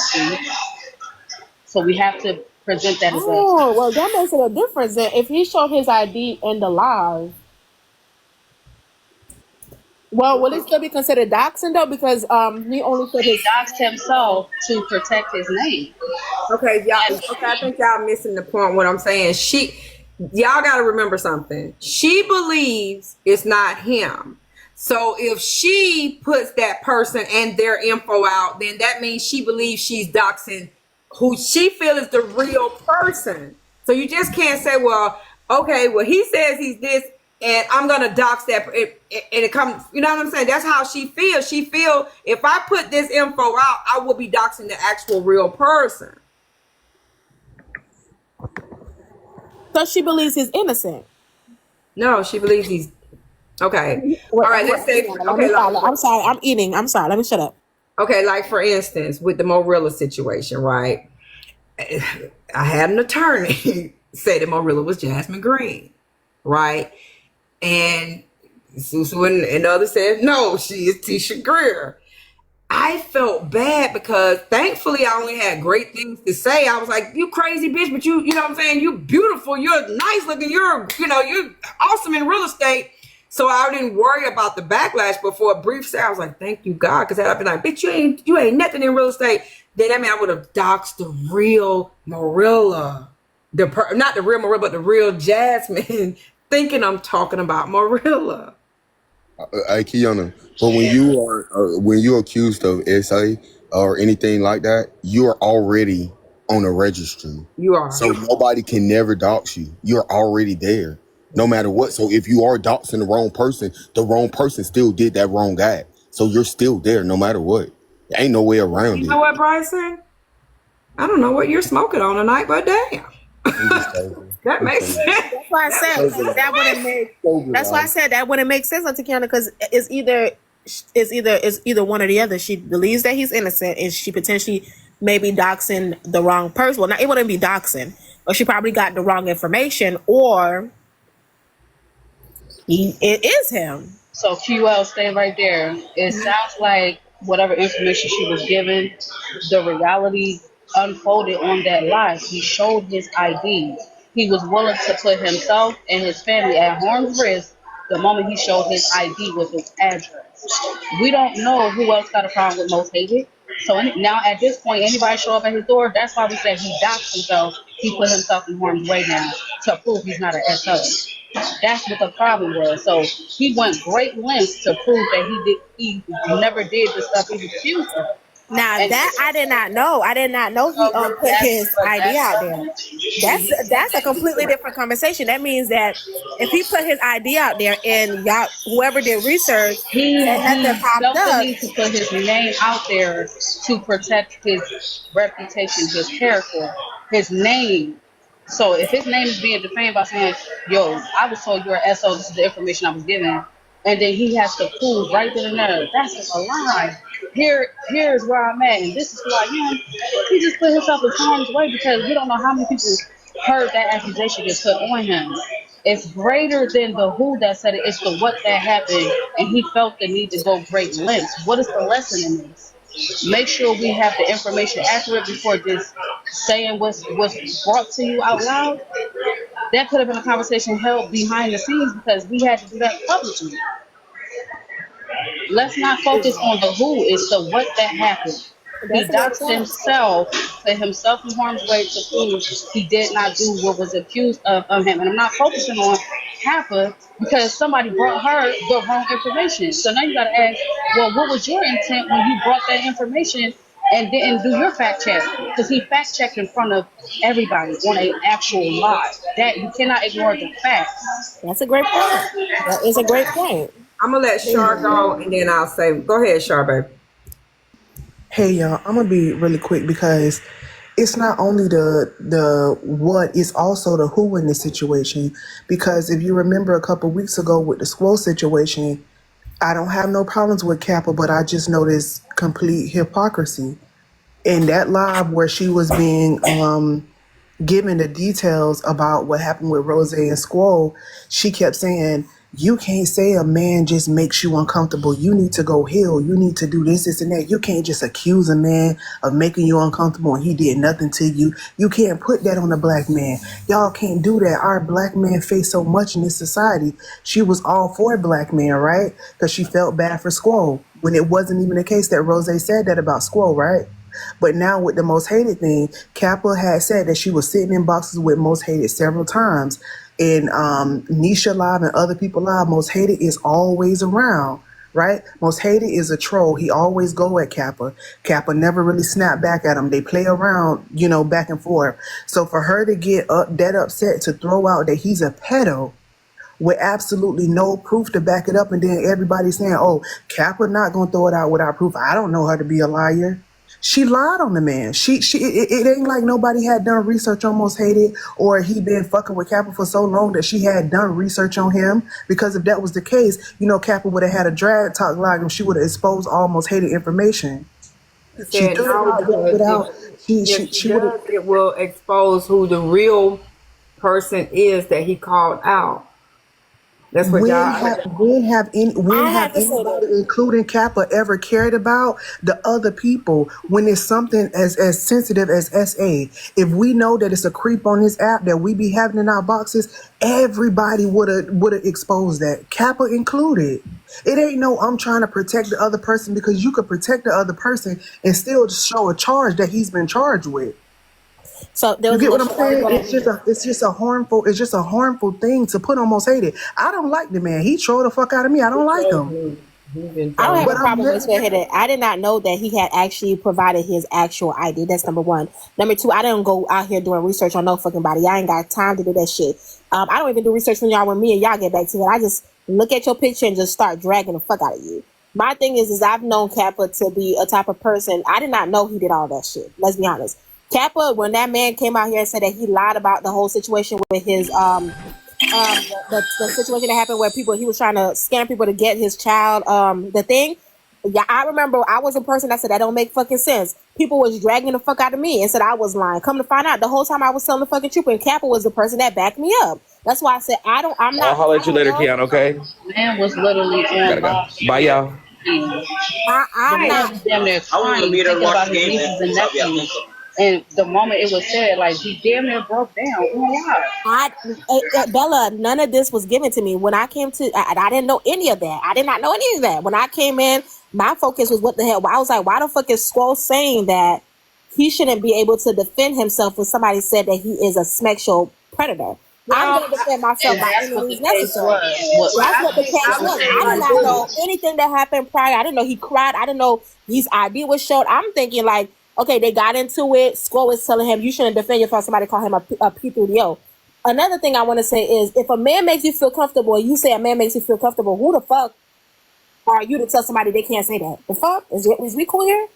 So we have to present that as well, that makes it a difference. Then if he showed his ID in the live, well, will it still be considered doxing though? Because he only showed his doxed himself to protect his name. Okay, y'all. Okay, I think y'all missing the point. What I'm saying, y'all got to remember something. She believes it's not him. So if she puts that person and their info out, then that means she believes she's doxing who she feels is the real person. So you just can't say, well, okay, well, he says he's this, and I'm going to dox that. And it comes, you know what I'm saying? That's how she feels. She feels if I put this info out, I will be doxing the actual real person. So she believes he's innocent. No, she believes he's okay. All right, let's say okay. I'm sorry, I'm eating. I'm sorry. Let me shut up. Okay, like for instance, with the Morilla situation, right? I had an attorney say that Morilla was Jasmine Green, right? And Susu and others said, no, she is Tisha Greer. I felt bad because thankfully I only had great things to say. I was like, you crazy bitch, but you know what I'm saying? You're beautiful. You're nice looking. You're awesome in real estate. So I didn't worry about the backlash. But for a brief second, I was like, thank you, God. Because I'd been like, bitch, you ain't nothing in real estate. Then I mean, I would have doxed the real Morilla. Not the real Morilla, but the real Jasmine, thinking I'm talking about Morilla. Kiana, but when you're accused of SA or anything like that, you are already on a registry. You are. So nobody can never dox you. You're already there, no matter what. So if you are doxing the wrong person still did that wrong act. So you're still there, no matter what. There ain't no way around it. You know what, Bryson? I don't know what you're smoking on tonight, but damn. That makes sense. That's why I said that wouldn't make. That's why I said that wouldn't make sense on Tikiana, because it's either one or the other. She believes that he's innocent, and she potentially may be doxing the wrong person. Well, it wouldn't be doxing, but she probably got the wrong information, or it is him. So QL, stay right there. It sounds like whatever information she was given, the reality unfolded on that live. He showed his ID. He was willing to put himself and his family at harm's risk the moment he showed his ID with his address. We don't know who else got a problem with Most Hated. So now at this point, anybody show up at his door, that's why we said he doxed himself. He put himself in harm's way now to prove he's not an SO. That's what the problem was. So he went great lengths to prove that he never did the stuff he was accused of. Now that I did not know. I did not know he put his ID out there. That's a completely different conversation. That means that if he put his ID out there and y'all, whoever did research, he felt the need to put his name out there to protect his reputation, his character, his name. So if his name is being defamed by saying, yo, I was told you're an SO, this is the information I was given, and then he has to prove right then and there, that's a lie. Here's where I'm at, and this is who I am. He just put himself in harm's way because we don't know how many people heard that accusation get put on him. It's greater than the who that said it, it's the what that happened, and he felt the need to go great lengths. What is the lesson in this? Make sure we have the information accurate before just saying what's brought to you out loud. That could have been a conversation held behind the scenes because we had to do that publicly. Let's not focus on the who, it's the what that happened. He doxed himself, put himself in harm's way to prove he did not do what was accused of him. And I'm not focusing on Kappa because somebody brought her the wrong information. So now you got to ask, well, what was your intent when you brought that information and didn't do your fact check? Because he fact checked in front of everybody on an actual lie. That you cannot ignore the facts. That's a great point. That is a great point. I'm gonna let Shar go, and then I'll say, go ahead, Shar, baby. Hey y'all, I'm gonna be really quick because it's not only the what, it's also the who in this situation. Because if you remember a couple weeks ago with the Squirrel situation, I don't have no problems with Kappa, but I just noticed complete hypocrisy in that live where she was being given the details about what happened with Rose and Squirrel. She kept saying, you can't say a man just makes you uncomfortable. You need to go heal. You need to do this, and that. You can't just accuse a man of making you uncomfortable and he did nothing to you. You can't put that on a black man. Y'all can't do that. Our black men face so much in this society. She was all for black men, right? Because she felt bad for Squirrel when it wasn't even the case that Rose said that about Squirrel, right? But now with the Most Hated thing, Kappa had said that she was sitting in boxes with Most Hated several times. In Nisha Live and other people live, Most Hated is always around, right? Most Hated is a troll. He always go at Kappa. Kappa never really snap back at him. They play around, back and forth. So for her to get that upset to throw out that he's a pedo with absolutely no proof to back it up, and then everybody saying, oh, Kappa not gonna throw it out without proof. I don't know her to be a liar. She lied on the man. It ain't like nobody had done research on Most Hated, or he been fucking with Kappa for so long that she had done research on him. Because if that was the case, Kappa would have had a drag talk live and she would have exposed all Most Hated information. She threw it out without. It will expose who the real person is that he called out. That's what when have anybody, including Kappa, ever cared about the other people when it's something as sensitive as SA? If we know that it's a creep on this app that we be having in our boxes, everybody would have exposed that, Kappa included. It ain't no I'm trying to protect the other person, because you could protect the other person and still show a charge that he's been charged with. So you get what I'm saying? It's just a harmful thing to put on Most Hated. I don't like the man. He trolled the fuck out of me. I don't like him. I don't have a problem with it. I did not know that he had actually provided his actual ID. That's number one. Number two, I didn't go out here doing research on no fucking body. I ain't got time to do that shit. I don't even do research when me and y'all get back to it. I just look at your picture and just start dragging the fuck out of you. My thing is I've known Kappa to be a type of person. I did not know he did all that shit. Let's be honest. Kappa, when that man came out here and said that he lied about the whole situation with his the situation that happened where he was trying to scam people to get his child the thing. Yeah, I remember I was a person that said that don't make fucking sense. People was dragging the fuck out of me and said I was lying. Come to find out, the whole time I was telling the fucking truth, and Kappa was the person that backed me up. That's why I said I'm not. I'll holler at you later, Keon. Okay. Man was literally gotta go. Bye, y'all. I'm not damn near crying thinking about his nieces and nephews. And the moment it was said, like, he damn near broke down. Bella, none of this was given to me. When I came to, I didn't know any of that. I did not know any of that. When I came in, my focus was what the hell. I was like, why the fuck is Squirrel saying that he shouldn't be able to defend himself when somebody said that he is a sexual predator? I'm going to defend myself by any means necessary. That's what the case was. I did not know anything that happened prior. I didn't know he cried. I didn't know his ID was showed. I'm thinking like, okay, they got into it. Squirrel was telling him, you shouldn't defend yourself. Somebody call him a P3O. Another thing I want to say is, if a man makes you feel comfortable, you say a man makes you feel comfortable, who the fuck are you to tell somebody they can't say that? The fuck? Is we cool here?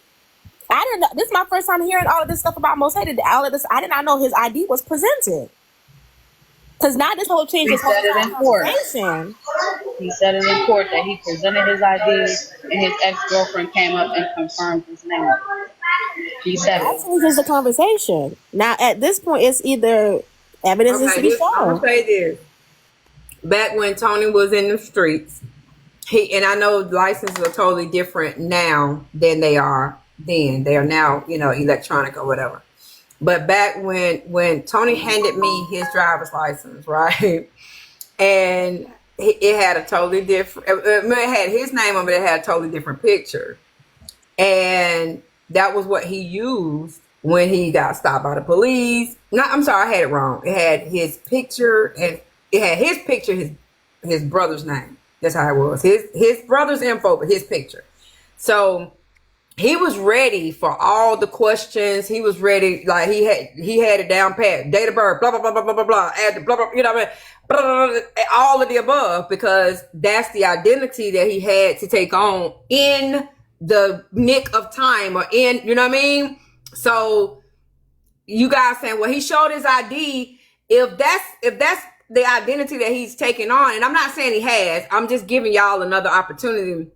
I didn't know. This is my first time hearing all of this stuff about Most Hated. All of this, I did not know his ID was presented. Because now this whole change He this whole said it in court. conversation. He said it in court that he presented his ID and his ex-girlfriend came up and confirmed his name. He said That it. changes the conversation. Now at this point, it's either evidence needs to be I'm shown. gonna say this. Back when Tony was in the streets, and I know licenses are totally different now than they are then. They are now, electronic or whatever. But back when Tony handed me his driver's license, right, and it had a totally different. It had his name on it, but it had a totally different picture, and that was what he used when he got stopped by the police. No, I'm sorry, I had it wrong. It had his picture, and it had his picture, his brother's name. That's how it was. His brother's info, but his picture. So he was ready for all the questions. He was ready, like he had it down pat, date of birth, blah blah blah blah blah blah blah, add blah blah, what I mean, blah, blah, blah, all of the above, because that's the identity that he had to take on in the nick of time, or in, you know what I mean? So you guys saying, well, he showed his ID. If that's the identity that he's taking on, and I'm not saying he has, I'm just giving y'all another opportunity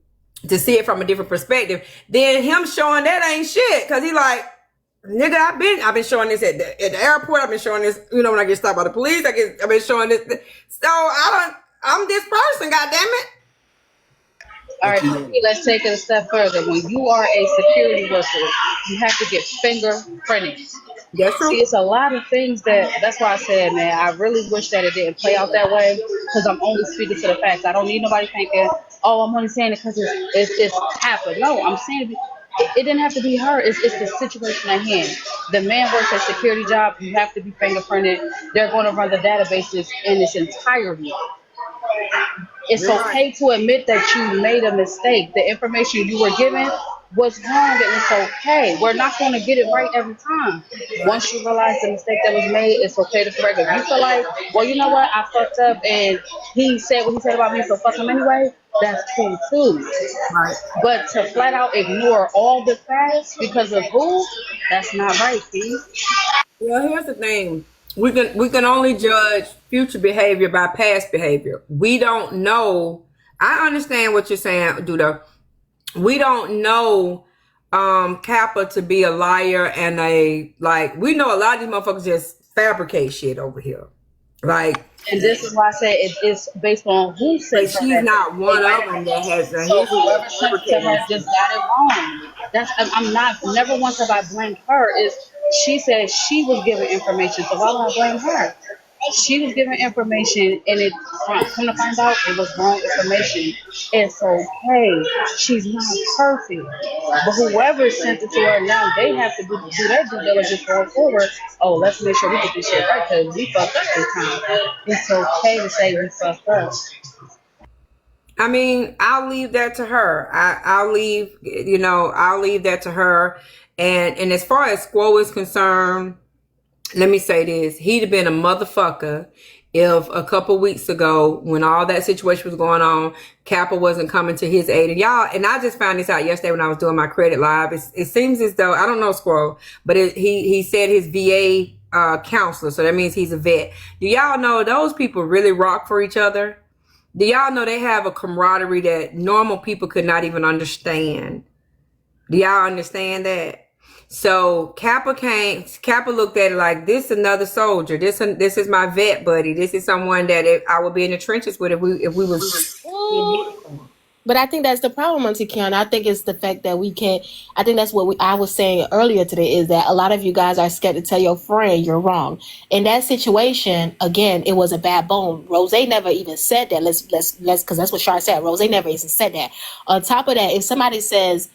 to see it from a different perspective. Then him showing that ain't shit, because he like, nigga, I've been showing this at the airport. I've been showing this, when I get stopped by the police. I've been showing this. So I'm this person. God damn it. All right, let's take it a step further. When you are a security worker, you have to get fingerprinted. That's true. See, it's a lot of things that's why I said, man, I really wish that it didn't play out that way, because I'm only speaking to the facts. I don't need nobody thinking, oh, I'm only saying it because it's happened. No, I'm saying it didn't have to be her. It's the situation at hand. The man works a security job. You have to be fingerprinted. They're going to run the databases in its entirety. It's okay to admit that you made a mistake. The information you were given was wrong, and it's okay. We're not going to get it right every time. Once you realize the mistake that was made, it's okay to correct it. If you feel like, well, you know what, I fucked up and he said what he said about me, so fuck him anyway, that's cool too. Right. But to flat out ignore all the facts because of who, that's not right, Steve. Well, here's the thing. We can only judge future behavior by past behavior. We don't know. I understand what you're saying, Duda. We don't know Kappa to be a liar and we know a lot of these motherfuckers just fabricate shit over here. And this is why I say it's based on who said she's not one of them that has so whoever sent it to her just got it wrong. I'm not, never once have I blamed her. She said she was given information, so why would I blame her? She was given information, and come to find out, it was wrong information. It's okay. She's not perfect. But whoever sent it to her now, they have to do their due diligence going forward. Oh, let's make sure we get this shit right, because we fucked up this time. It's okay to say we fucked up. I mean, I'll leave that to her. I'll leave that to her. And as far as Squo is concerned, let me say this. He'd have been a motherfucker if a couple weeks ago, when all that situation was going on, Kappa wasn't coming to his aid. And I just found this out yesterday when I was doing my credit live. It seems as though, I don't know Squirrel, but he said his VA counselor. So that means he's a vet. Do y'all know those people really rock for each other? Do y'all know they have a camaraderie that normal people could not even understand? Do y'all understand that? So Kappa looked at it like, this another soldier. This is my vet buddy. This is someone that I would be in the trenches with if we was. But I think that's the problem, Auntie Kiana. I think it's the fact that we can't. I think that's what I was saying earlier today, is that a lot of you guys are scared to tell your friend you're wrong. In that situation, again, it was a bad bone. Rose never even said that. Let's because that's what Char said. Rose never even said that. On top of that, if somebody says,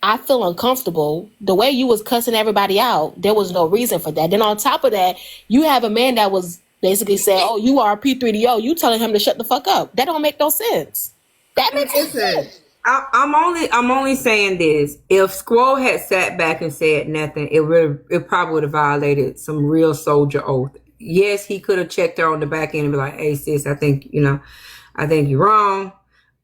I feel uncomfortable, the way you was cussing everybody out, there was no reason for that. Then on top of that, you have a man that was basically saying, oh, you are a P3DO. You telling him to shut the fuck up. That don't make no sense. That makes no sense. I'm only saying this. If Squirrel had sat back and said nothing, it probably would have violated some real soldier oath. Yes, he could have checked her on the back end and be like, hey sis, I think you're wrong.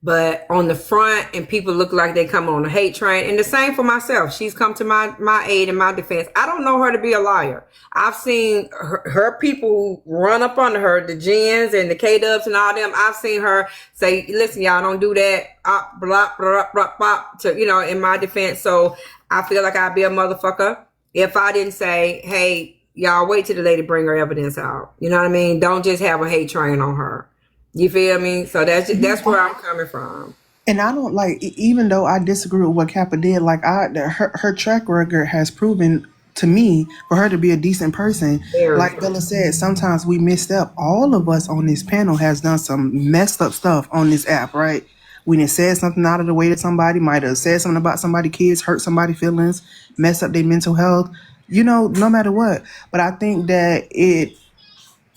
but on the front, and people look like they come on a hate train. And the same for myself. She's come to my aid and my defense. I don't know her to be a liar. I've seen her people run up under her, the Jens and the K-Dubs and all them. I've seen her say, listen, y'all don't do that, blah, blah, blah, blah, to, you know, in my defense. So I feel like I'd be a motherfucker if I didn't say, hey, y'all wait till the lady bring her evidence out. You know what I mean? Don't just have a hate train on her. You feel me? So that's where I'm coming from. And I don't like, even though I disagree with what Kappa did, like her track record has proven to me for her to be a decent person. Like Bella said, sometimes we misstep. All of us on this panel has done some messed up stuff on this app, right? We done said something out of the way to somebody, might have said something about somebody's kids, hurt somebody's feelings, mess up their mental health, you know, no matter what. But I think that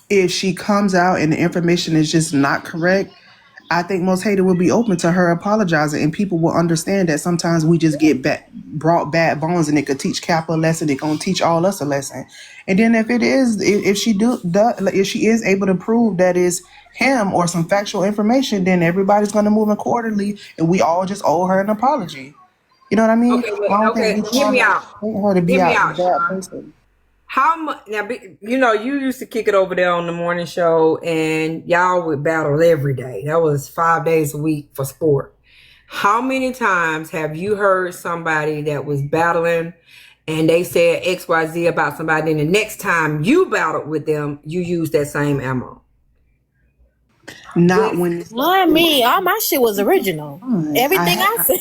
if she comes out and the information is just not correct, I think most haters will be open to her apologizing, and people will understand that sometimes we just get brought bad bones, and it could teach Kappa a lesson. It gonna teach all us a lesson. And then if she is able to prove that it's him or some factual information, then everybody's gonna move accordingly, and we all just owe her an apology. You know what I mean? Okay, hear me out. Her to be out bad person. How much now? You know, you used to kick it over there on the morning show, and y'all would battle every day. That was 5 days a week for sport. How many times have you heard somebody that was battling and they said XYZ about somebody, and the next time you battled with them, you used that same ammo? Not when me. All my shit was original. Everything I said.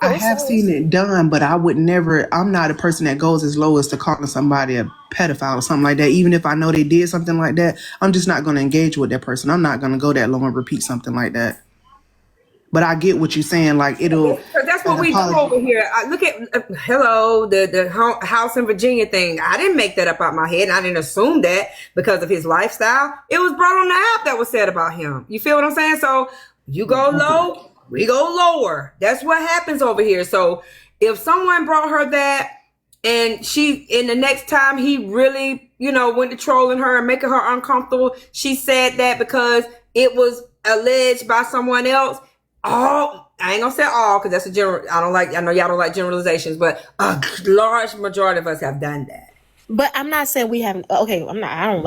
I have seen it done, but I would never. I'm not a person that goes as low as to calling somebody a pedophile or something like that. Even if I know they did something like that, I'm just not going to engage with that person. I'm not going to go that low and repeat something like that. But I get what you're saying. Like it'll. That's what we do over here. I look at the house in Virginia thing. I didn't make that up out my head, and I didn't assume that because of his lifestyle. It was brought on the app that was said about him. You feel what I'm saying? So you go low, we go lower. That's what happens over here. So if someone brought her that, and the next time he really, you know, went to trolling her and making her uncomfortable, she said that because it was alleged by someone else. I ain't gonna say all, because that's a general. I know y'all don't like generalizations, but a large majority of us have done that. But I'm not saying we haven't. Okay, I'm not